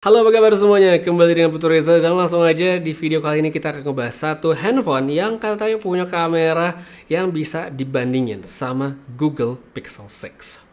Halo, apa kabar semuanya? Kembali dengan Putu Reza dan langsung aja di video kali ini kita akan ngebahas satu handphone yang katanya punya kamera yang bisa dibandingin sama Google Pixel 6.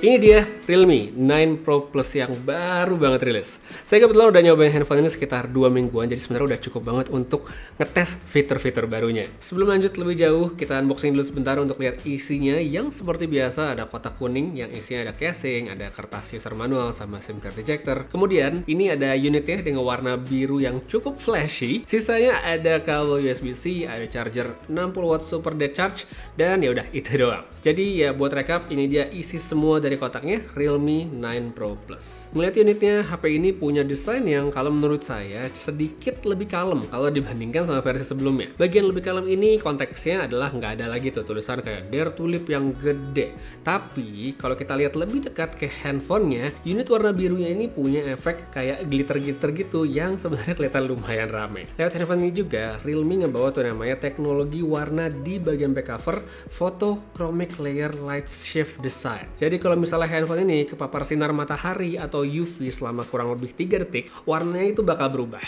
Ini dia Realme 9 Pro Plus yang baru banget rilis. Saya kebetulan udah nyobain handphone ini sekitar 2 mingguan, jadi sebenarnya udah cukup banget untuk ngetes fitur-fitur barunya. Sebelum lanjut lebih jauh, kita unboxing dulu sebentar untuk lihat isinya. Yang seperti biasa ada kotak kuning yang isinya ada casing, ada kertas user manual sama SIM card ejector. Kemudian ini ada unitnya dengan warna biru yang cukup flashy. Sisanya ada kabel USB-C, ada charger 60W super dead charge, dan ya udah itu doang. Jadi ya buat recap, ini dia isi semua dari kotaknya Realme 9 Pro Plus. Melihat unitnya, HP ini punya desain yang kalau menurut saya sedikit lebih kalem kalau dibandingkan sama versi sebelumnya. Bagian lebih kalem ini konteksnya adalah nggak ada lagi tuh tulisan kayak Dare Tulip yang gede. Tapi kalau kita lihat lebih dekat ke handphonenya, unit warna birunya ini punya efek kayak glitter-glitter gitu yang sebenarnya kelihatan lumayan rame. Lewat handphone ini juga, Realme ngebawa tuh namanya teknologi warna di bagian back cover Photochromic Layer Light Shift Design. Jadi kalau misalnya handphone ini kepapar sinar matahari atau UV selama kurang lebih 3 detik, warnanya itu bakal berubah.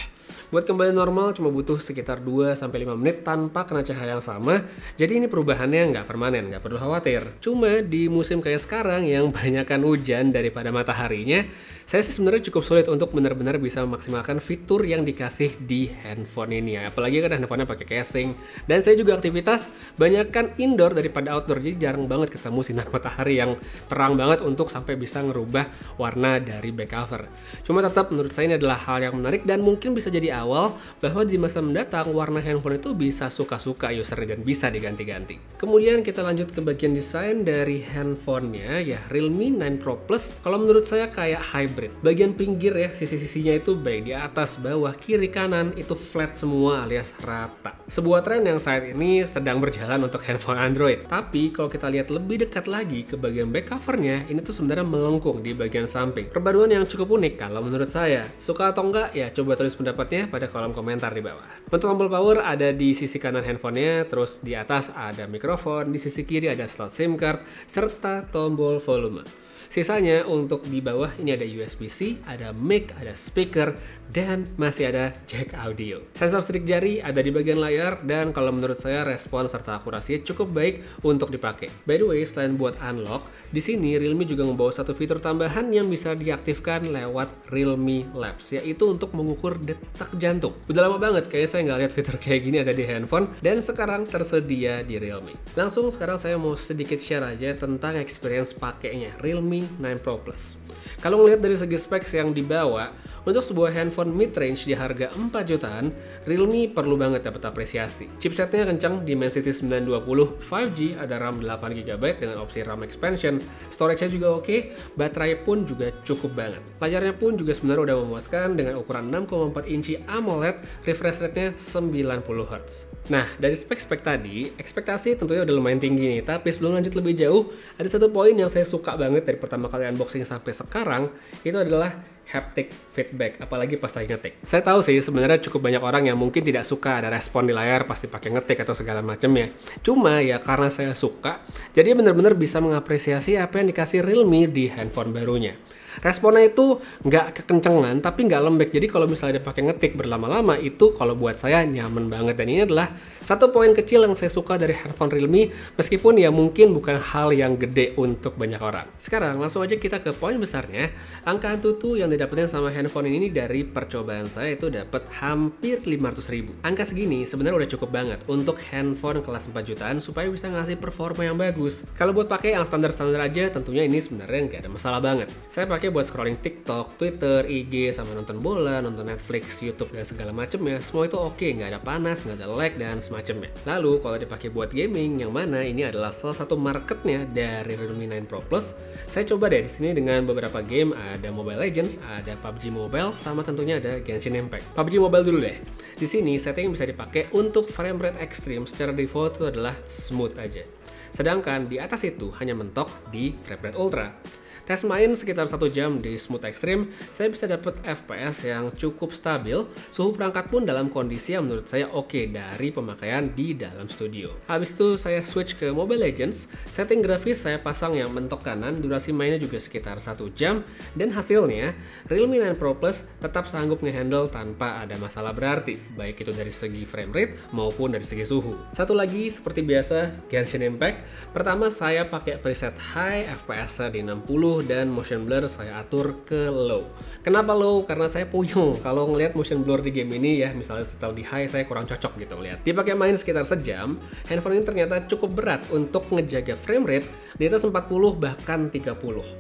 Buat kembali normal cuma butuh sekitar 2-5 menit tanpa kena cahaya yang sama. Jadi ini perubahannya nggak permanen, nggak perlu khawatir. Cuma di musim kayak sekarang yang banyakkan hujan daripada mataharinya, saya sih sebenarnya cukup sulit untuk benar-benar bisa memaksimalkan fitur yang dikasih di handphone ini ya. Apalagi kan handphonenya pakai casing. Dan saya juga aktivitas banyakkan indoor daripada outdoor, jadi jarang banget ketemu sinar matahari yang terang banget untuk sampai bisa ngerubah warna dari back cover. Cuma tetap menurut saya ini adalah hal yang menarik dan mungkin bisa jadi awal bahwa di masa mendatang warna handphone itu bisa suka-suka usernya dan bisa diganti-ganti. Kemudian kita lanjut ke bagian desain dari handphonenya ya, Realme 9 Pro Plus. Kalau menurut saya kayak hybrid. Bagian pinggir ya, sisi-sisinya itu baik di atas, bawah, kiri, kanan itu flat semua alias rata. Sebuah tren yang saat ini sedang berjalan untuk handphone Android. Tapi kalau kita lihat lebih dekat lagi ke bagian back covernya, ini tuh sebenarnya melengkung di bagian samping. Perbaruan yang cukup unik kalau menurut saya. Suka atau enggak ya coba tulis pendapatnya pada kolom komentar di bawah. Untuk tombol power ada di sisi kanan handphonenya, terus di atas ada mikrofon, di sisi kiri ada slot SIM card, serta tombol volume. Sisanya untuk di bawah ini ada USB-C, ada mic, ada speaker, dan masih ada jack audio. Sensor sidik jari ada di bagian layar dan kalau menurut saya respon serta akurasinya cukup baik untuk dipakai. By the way, selain buat unlock, di sini Realme juga membawa satu fitur tambahan yang bisa diaktifkan lewat Realme Labs, yaitu untuk mengukur detak jantung. Udah lama banget kayaknya saya nggak lihat fitur kayak gini ada di handphone dan sekarang tersedia di Realme. Langsung sekarang saya mau sedikit share aja tentang experience pakainya Realme 9 Pro Plus. Kalau ngelihat dari segi specs yang dibawa, untuk sebuah handphone mid-range di harga 4 jutaan, Realme perlu banget dapat apresiasi. Chipsetnya kencang, Dimensity 920 5G, ada RAM 8GB dengan opsi RAM expansion, storage-nya juga oke, baterai pun juga cukup banget. Layarnya pun juga sebenarnya udah memuaskan dengan ukuran 6,4 inci AMOLED, refresh rate-nya 90Hz. Nah, dari spek-spek tadi, ekspektasi tentunya udah lumayan tinggi nih, tapi sebelum lanjut lebih jauh, ada satu poin yang saya suka banget dari pertama kali unboxing sampai sekarang, itu adalah haptic feedback, apalagi pas lagi ngetik. Saya tahu sih sebenarnya cukup banyak orang yang mungkin tidak suka ada respon di layar pasti pakai ngetik atau segala macamnya. Cuma ya karena saya suka, jadi benar-benar bisa mengapresiasi apa yang dikasih Realme di handphone barunya. Responnya itu nggak kekencengan tapi nggak lembek, jadi kalau misalnya dia pakai ngetik berlama-lama itu kalau buat saya nyaman banget. Dan ini adalah satu poin kecil yang saya suka dari handphone Realme, meskipun ya mungkin bukan hal yang gede untuk banyak orang. Sekarang langsung aja kita ke poin besarnya. Angka Antutu yang didapetin sama handphone ini dari percobaan saya itu dapat hampir 500.000. Angka segini sebenarnya udah cukup banget untuk handphone kelas 4 jutaan supaya bisa ngasih performa yang bagus. Kalau buat pakai yang standar-standar aja tentunya ini sebenarnya nggak ada masalah banget. Saya pakai buat scrolling TikTok, Twitter, IG, sama nonton bola, nonton Netflix, YouTube, dan segala macamnya. Semua itu oke, nggak ada panas, nggak ada lag, dan semacamnya. Lalu kalau dipakai buat gaming, yang mana ini adalah salah satu marketnya dari Realme 9 Pro Plus, saya coba deh di sini dengan beberapa game, ada Mobile Legends, ada PUBG Mobile, sama tentunya ada Genshin Impact. PUBG Mobile dulu deh. Di sini setting bisa dipakai untuk frame rate ekstrim secara default itu adalah smooth aja. Sedangkan di atas itu hanya mentok di frame rate ultra. Tes main sekitar 1 jam di Smooth Extreme, saya bisa dapat FPS yang cukup stabil, suhu perangkat pun dalam kondisi yang menurut saya oke dari pemakaian di dalam studio. Habis itu saya switch ke Mobile Legends, setting grafis saya pasang yang mentok kanan, durasi mainnya juga sekitar 1 jam, dan hasilnya Realme 9 Pro Plus tetap sanggup ngehandle tanpa ada masalah berarti, baik itu dari segi frame rate maupun dari segi suhu. Satu lagi seperti biasa, Genshin Impact. Pertama saya pakai preset high, FPS di 60, dan motion blur saya atur ke low. Kenapa low? Karena saya puyeng kalau ngelihat motion blur di game ini ya, misalnya setel di high saya kurang cocok gitu ngeliat. Dipakai main sekitar sejam, handphone ini ternyata cukup berat untuk ngejaga frame rate di atas 40 bahkan 30.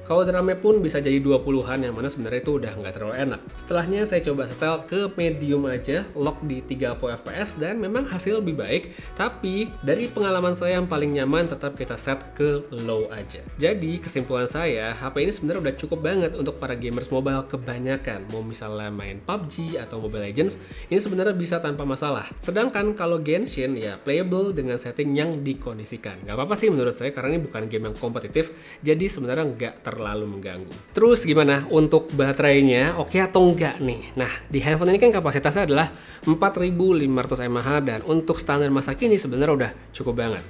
Kalau drama pun bisa jadi 20-an, yang mana sebenarnya itu udah nggak terlalu enak. Setelahnya saya coba setel ke medium aja, lock di 30 fps, dan memang hasil lebih baik, tapi dari pengalaman saya yang paling nyaman tetap kita set ke low aja. Jadi kesimpulan saya, HP ini sebenarnya udah cukup banget untuk para gamers mobile kebanyakan. Mau misalnya main PUBG atau Mobile Legends, ini sebenarnya bisa tanpa masalah. Sedangkan kalau Genshin ya playable dengan setting yang dikondisikan. Gak apa-apa sih menurut saya karena ini bukan game yang kompetitif, jadi sebenarnya nggak terlalu mengganggu. Terus gimana untuk baterainya? Oke atau enggak nih? Nah, di handphone ini kan kapasitasnya adalah 4500 mAh dan untuk standar masa kini sebenarnya udah cukup banget.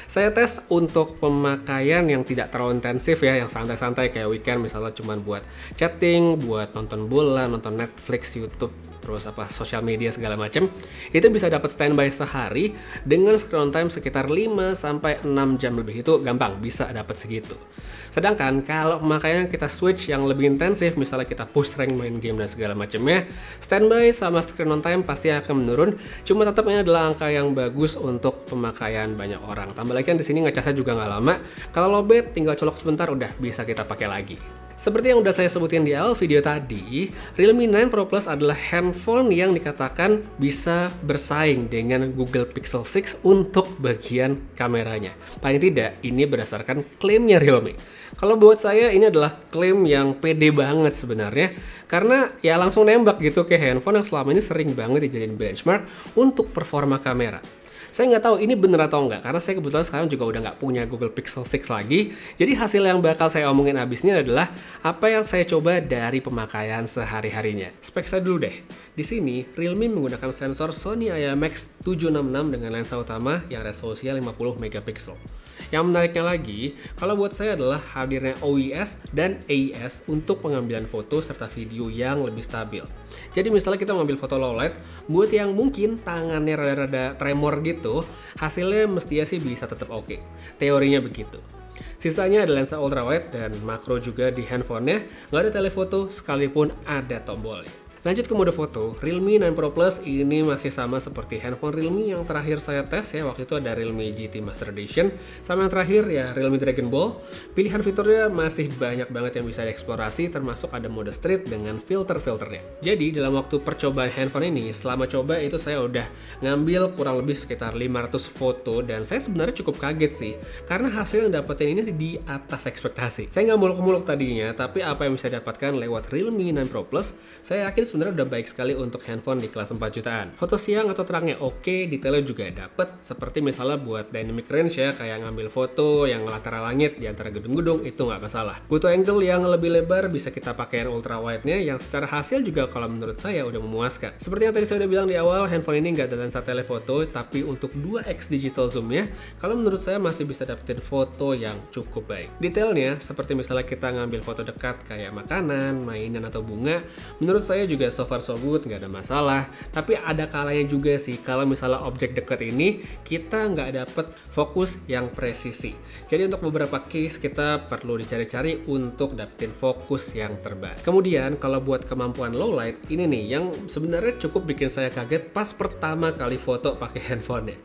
Saya tes untuk pemakaian yang tidak terlalu intensif ya, yang santai-santai kayak weekend misalnya cuma buat chatting, buat nonton bola, nonton Netflix, YouTube, terus sosial media segala macam. Itu bisa dapat standby sehari dengan screen time sekitar 5 sampai 6 jam lebih, itu gampang bisa dapat segitu. Sedangkan kalau pemakaian kita switch yang lebih intensif, misalnya kita push rank main game dan segala macamnya, standby sama screen on time pasti akan menurun. Cuma tetap ini adalah angka yang bagus untuk pemakaian banyak orang. Tambah lagi kan di sini ngecasnya juga nggak lama. Kalau lowbat tinggal colok sebentar udah bisa kita pakai lagi. Seperti yang udah saya sebutin di awal video tadi, Realme 9 Pro Plus adalah handphone yang dikatakan bisa bersaing dengan Google Pixel 6 untuk bagian kameranya. Paling tidak, ini berdasarkan klaimnya Realme. Kalau buat saya ini adalah klaim yang pede banget sebenarnya, karena ya langsung nembak gitu ke handphone yang selama ini sering banget dijadiin benchmark untuk performa kamera. Saya nggak tahu ini bener atau enggak, karena saya kebetulan sekarang juga udah nggak punya Google Pixel 6 lagi. Jadi hasil yang bakal saya omongin abisnya adalah apa yang saya coba dari pemakaian sehari-harinya. Spek saya dulu deh. Di sini, Realme menggunakan sensor Sony IMX766 dengan lensa utama yang resolusinya 50 megapiksel. Yang menariknya lagi, kalau buat saya adalah hadirnya OIS dan AIS untuk pengambilan foto serta video yang lebih stabil. Jadi misalnya kita mengambil foto low light, buat yang mungkin tangannya rada-rada tremor gitu, hasilnya mestinya sih bisa tetap oke. Teorinya begitu. Sisanya ada lensa ultrawide dan makro juga di handphonenya, nggak ada telefoto sekalipun ada tombolnya. Lanjut ke mode foto, Realme 9 Pro Plus ini masih sama seperti handphone Realme yang terakhir saya tes ya, waktu itu ada Realme GT Master Edition, sama yang terakhir ya Realme Dragon Ball. Pilihan fiturnya masih banyak banget yang bisa dieksplorasi, termasuk ada mode street dengan filter-filternya. Jadi dalam waktu percobaan handphone ini, selama coba itu saya udah ngambil kurang lebih sekitar 500 foto, dan saya sebenarnya cukup kaget sih, karena hasil yang dapetin ini di atas ekspektasi. Saya nggak muluk-muluk tadinya, tapi apa yang bisa dapatkan lewat Realme 9 Pro Plus, saya yakin sebenarnya udah baik sekali untuk handphone di kelas 4 jutaan. Foto siang atau terangnya oke, detailnya juga dapet, seperti misalnya buat dynamic range ya, kayak ngambil foto yang latar langit di antara gedung-gedung, itu nggak masalah. Butuh angle yang lebih lebar, bisa kita pakai yang ultra wide-nya, yang secara hasil juga kalau menurut saya udah memuaskan. Seperti yang tadi saya udah bilang di awal, handphone ini nggak ada lensa telefoto, tapi untuk 2x digital zoom-nya, kalau menurut saya masih bisa dapetin foto yang cukup baik. Detailnya, seperti misalnya kita ngambil foto dekat kayak makanan, mainan, atau bunga, menurut saya juga so far so good, nggak ada masalah. Tapi ada kalanya juga sih kalau misalnya objek dekat ini kita nggak dapet fokus yang presisi. Jadi untuk beberapa case kita perlu dicari-cari untuk dapetin fokus yang terbaik. Kemudian kalau buat kemampuan low light, ini nih yang sebenarnya cukup bikin saya kaget pas pertama kali foto pakai handphone-nya.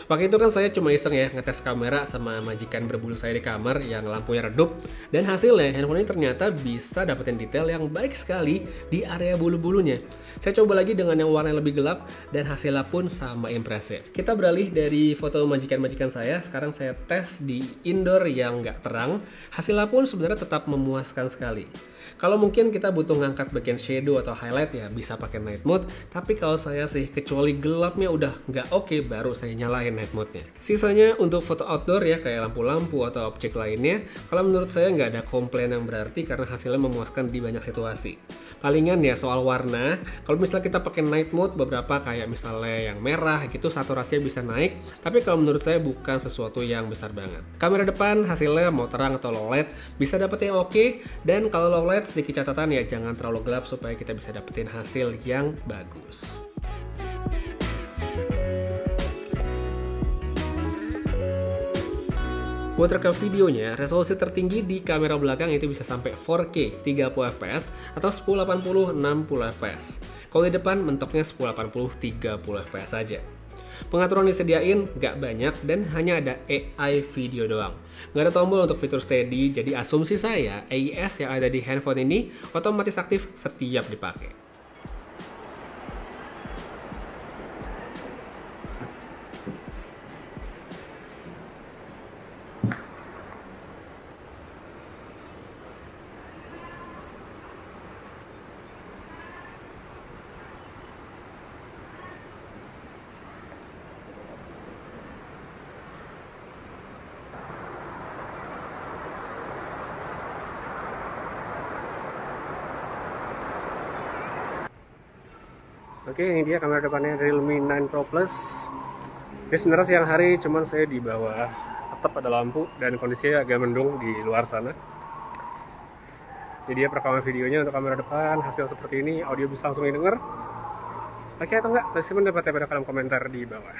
Waktu itu kan saya cuma iseng ya ngetes kamera sama majikan berbulu saya di kamar yang lampunya redup, dan hasilnya handphone ini ternyata bisa dapetin detail yang baik sekali di area bulu-bulunya. Saya coba lagi dengan yang warna lebih gelap dan hasilnya pun sama impresif. Kita beralih dari foto majikan-majikan saya, sekarang saya tes di indoor yang nggak terang, hasilnya pun sebenarnya tetap memuaskan sekali. Kalau mungkin kita butuh ngangkat bagian shadow atau highlight ya bisa pakai night mode, tapi kalau saya sih kecuali gelapnya udah nggak oke baru saya nyalain night mode-nya. Sisanya untuk foto outdoor ya, kayak lampu-lampu atau objek lainnya, kalau menurut saya nggak ada komplain yang berarti karena hasilnya memuaskan di banyak situasi. Palingan ya soal warna, kalau misalnya kita pakai night mode beberapa kayak misalnya yang merah gitu saturasinya bisa naik, tapi kalau menurut saya bukan sesuatu yang besar banget. Kamera depan hasilnya mau terang atau low light bisa dapetin yang oke, dan kalau low light sedikit catatan ya jangan terlalu gelap supaya kita bisa dapetin hasil yang bagus. Buat rekam videonya, resolusi tertinggi di kamera belakang itu bisa sampai 4K 30fps atau 1080 60fps. Kalau di depan mentoknya 1080 30fps saja. Pengaturan disediain nggak banyak dan hanya ada AI video doang. Nggak ada tombol untuk fitur steady, jadi asumsi saya AIS yang ada di handphone ini otomatis aktif setiap dipakai. Oke, ini dia kamera depannya Realme 9 Pro Plus. Ini sebenarnya siang hari, cuman saya di bawah atap ada lampu dan kondisinya agak mendung di luar sana. Jadi dia perekaman videonya untuk kamera depan, hasil seperti ini, audio bisa langsung didengar. Oke atau enggak, pasti mendapatnya pada kolom komentar di bawah.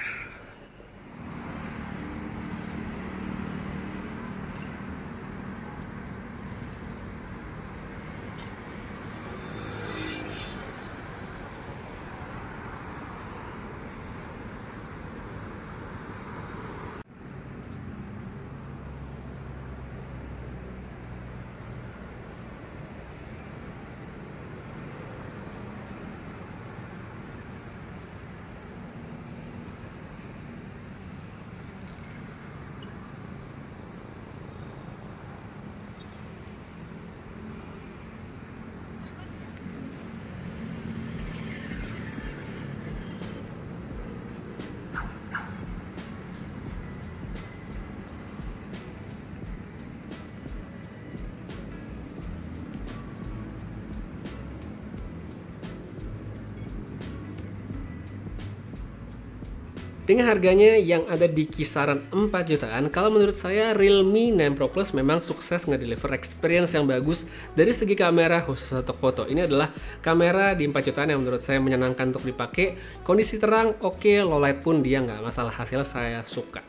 Dengan harganya yang ada di kisaran 4 jutaan, kalau menurut saya Realme 9 Pro Plus memang sukses nge-deliver experience yang bagus dari segi kamera khusus untuk foto. Ini adalah kamera di 4 jutaan yang menurut saya menyenangkan untuk dipakai. Kondisi terang oke, low light pun dia nggak masalah, hasilnya saya suka.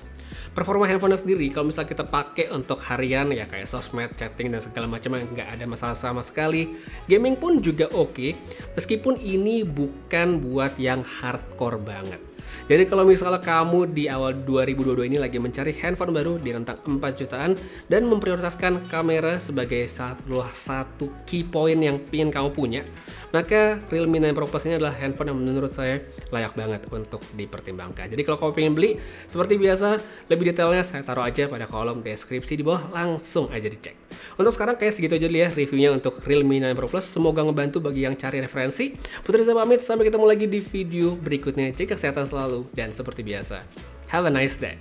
Performa handphone sendiri kalau misalnya kita pakai untuk harian ya kayak sosmed, chatting dan segala macam nggak ada masalah sama sekali. Gaming pun juga oke, meskipun ini bukan buat yang hardcore banget. Jadi kalau misalnya kamu di awal 2022 ini lagi mencari handphone baru di rentang 4 jutaan dan memprioritaskan kamera sebagai satu key point yang ingin kamu punya, maka Realme 9 Pro Plus ini adalah handphone yang menurut saya layak banget untuk dipertimbangkan. Jadi kalau kamu pengen beli, seperti biasa, lebih detailnya saya taruh aja pada kolom deskripsi di bawah, langsung aja dicek. Untuk sekarang kayak segitu aja dulu ya reviewnya untuk Realme 9 Pro Plus. Semoga ngebantu bagi yang cari referensi. Putri saya pamit, sampai ketemu lagi di video berikutnya. Jaga kesehatan selalu dan seperti biasa, have a nice day.